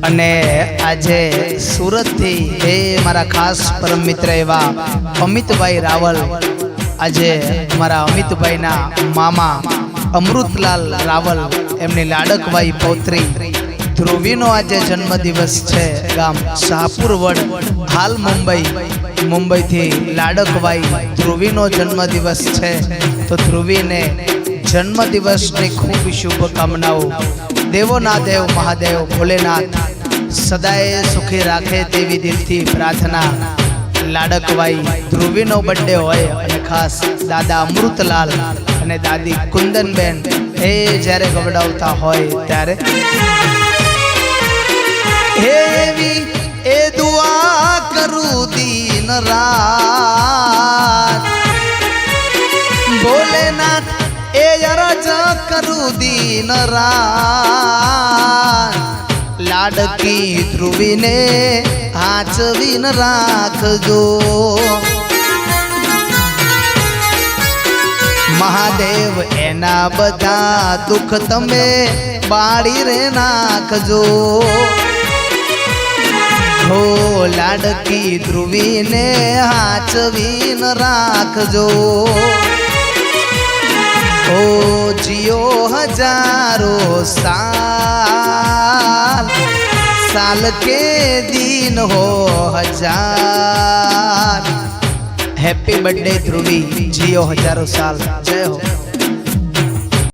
અને આજે સુરત થી એ મારા ખાસ પરમ મિત્ર એવા અમિતભાઈ રાવલ, આજે મારા અમિતભાઈ ના મામા અમૃતલાલ રાવલ એમની લાડકવાઈ પૌત્રી ધ્રુવીનો આજે જન્મદિવસ છે। ગામ શાહપુરવડ, હાલ મુંબઈ થી લાડકવાઈ ધ્રુવીનો જન્મદિવસ છે। તો ધ્રુવીને જન્મદિવસની ખૂબ શુભકામનાઓ। દેવો ના દેવ મહાદેવ ભોલેનાથ સદાય સુખી રાખે તેવી દિલથી પ્રાર્થના। લાડકવાઈ ધ્રુવીનો બર્થડે હોય અને ખાસ દાદા અમૃતલાલ અને દાદી કુંદનબેન એ જ્યારે ગવડાવતા હોય ત્યારે એવી એ દુઆ કરું દીન રાત, ભોલેનાથ એ અરજ કરું દીન રાત। લાડકી ધ્રુવીને હાચવીન રાખજો, મહાદેવ એના બધા દુઃખ તમે બાળી રે નાખજો। હો લાડકી ધ્રુવીને હાચવીન રાખજો। ઓ જીઓ હજારો साल, साल के दिन हो हजार। हैप्पी बर्थडे ध्रुवी, जियो हजारों साल। जय हो।